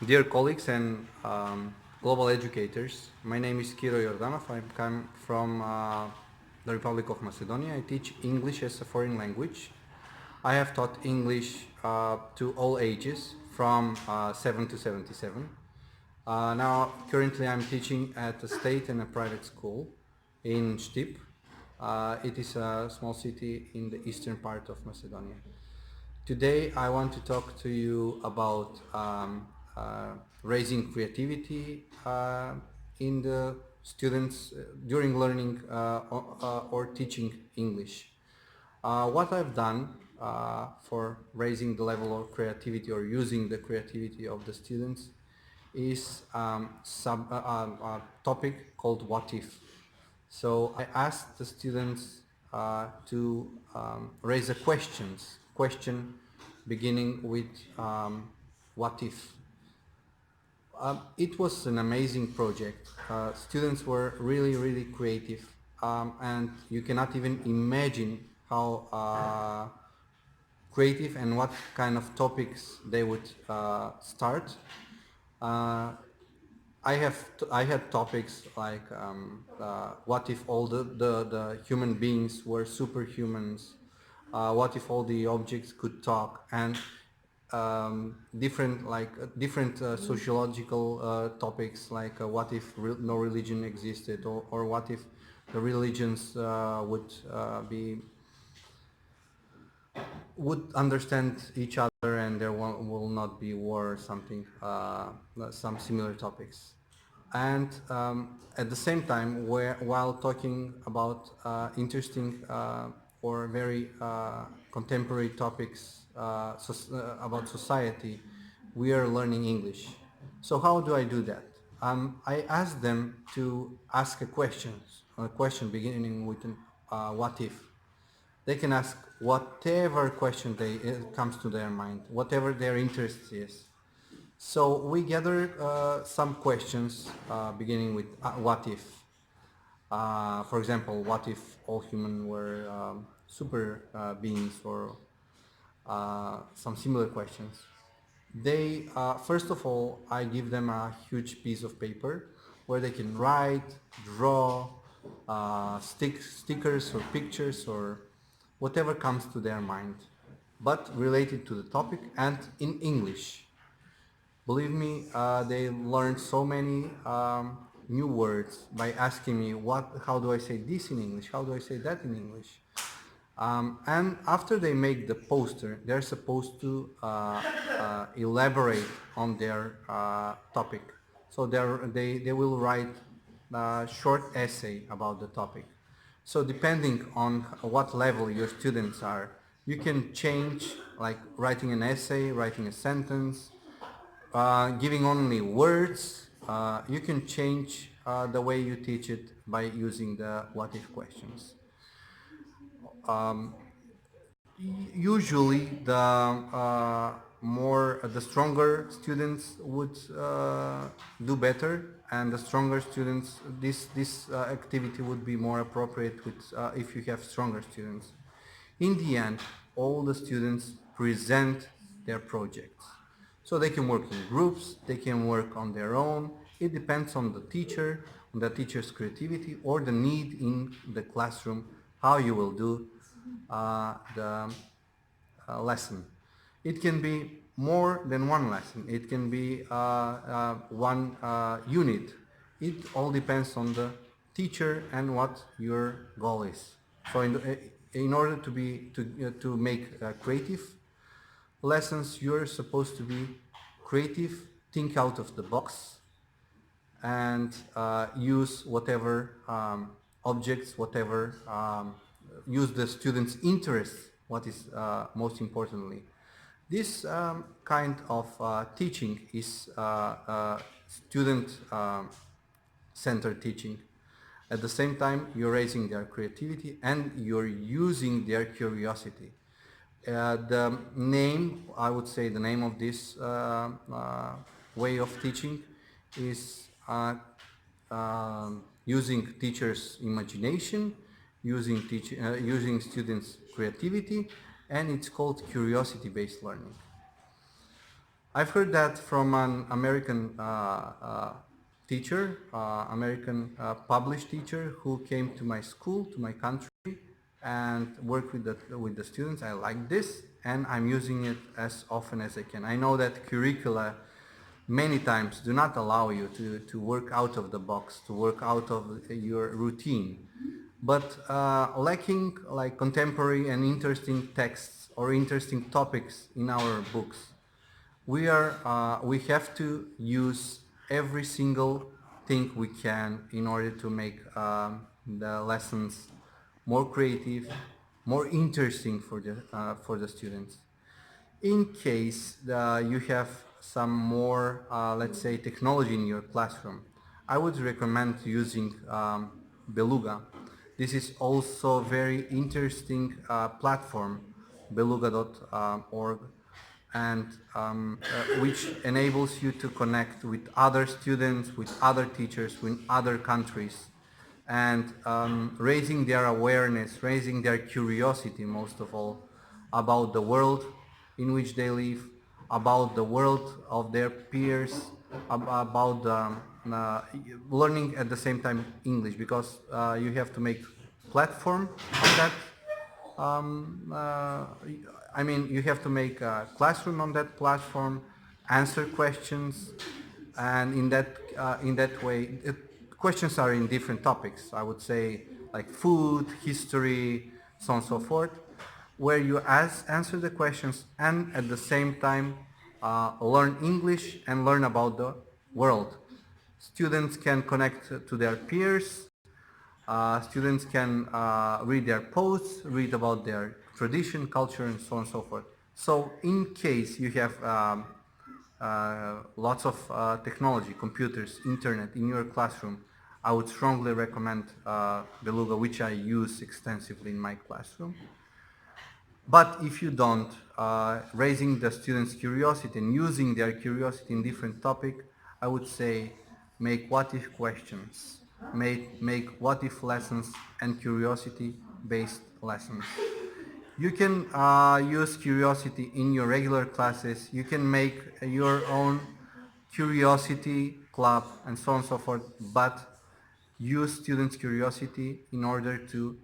Dear colleagues and global educators, my name is Kiro Yordanov. I come from the Republic of Macedonia. I teach English as a foreign language. I have taught English to all ages from 7 to 77. Now, currently I'm teaching at a state and a private school in Štip. It is a small city in the eastern part of Macedonia. Today I want to talk to you about raising creativity in the students during learning or teaching English. What I've done for raising the level of creativity or using the creativity of the students is a topic called what if. So I asked the students to raise a question beginning with what if. It was an amazing project. Students were really creative, and you cannot even imagine how creative and what kind of topics they would start. Uh, I had topics like what if all the human beings were superhumans? What if all the objects could talk? And different sociological topics like what if no religion existed, or what if the religions would understand each other and there will not be war or something, some similar topics. And at the same time, while talking about interesting or very contemporary topics about society, we are learning English. So how do I do that? I ask them to ask a question beginning with an what if. They can ask whatever question comes to their mind, whatever their interest is. So we gather some questions beginning with what if. For example, what if all humans were super beings, or some similar questions. They first of all, I give them a huge piece of paper where they can write, draw, stickers or pictures or whatever comes to their mind, but related to the topic and in English. Believe me, they learned so many new words by asking me how do I say this in English? How do I say that in English? And after they make the poster, they're supposed to elaborate on their topic. So they will write a short essay about the topic. So depending on what level your students are, you can change, like writing an essay, writing a sentence, giving only words. You can change the way you teach it by using the what if questions. Usually the stronger students would do better, and the stronger students, this activity would be more appropriate with if you have stronger students. In the end, all the students present their projects, so they can work in groups, they can work on their own. It depends on the teacher, on the teacher's creativity or the need in the classroom, how you will do the lesson. It can be more than one lesson. It can be one unit. It all depends on the teacher and what your goal is. So in order to make creative lessons, you're supposed to be creative, think out of the box, and use whatever objects, use the students' interest, what is most importantly. This kind of teaching is student-centered teaching. At the same time, you're raising their creativity and you're using their curiosity. The name, I would say the name of this way of teaching is using teachers' imagination, using students' creativity, and it's called curiosity-based learning. I've heard that from an American teacher, American published teacher who came to my school, to my country, and worked with the students. I like this, and I'm using it as often as I can. I know that curricula many times do not allow you to work out of the box, to work out of your routine. But lacking like contemporary and interesting texts or interesting topics in our books, we have to use every single thing we can in order to make the lessons more creative, more interesting for the students. In case you have some more, let's say, technology in your classroom, I would recommend using Beluga. This is also a very interesting platform, beluga.org, and which enables you to connect with other students, with other teachers, with other countries, and raising their awareness, raising their curiosity most of all about the world in which they live, about the world of their peers, about learning at the same time English, because you have to make platform of that. I mean, you have to make a classroom on that platform, answer questions, and in that way, questions are in different topics. I would say like food, history, so on and so forth, where you answer the questions and at the same time learn English and learn about the world. Students can connect to their peers. Students can read their posts, read about their tradition, culture, and so on and so forth. So in case you have lots of technology, computers, internet in your classroom, I would strongly recommend Beluga, which I use extensively in my classroom. But if you don't, raising the students' curiosity and using their curiosity in different topic, I would say make what-if questions, make what-if lessons and curiosity-based lessons. You can use curiosity in your regular classes. You can make your own curiosity club and so on and so forth, but use students' curiosity in order to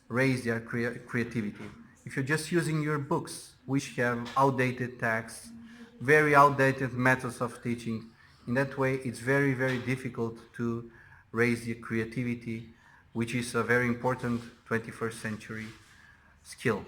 raise their creativity. If you're just using your books, which have outdated texts, very outdated methods of teaching, in that way it's very, very difficult to raise the creativity, which is a very important 21st century skill.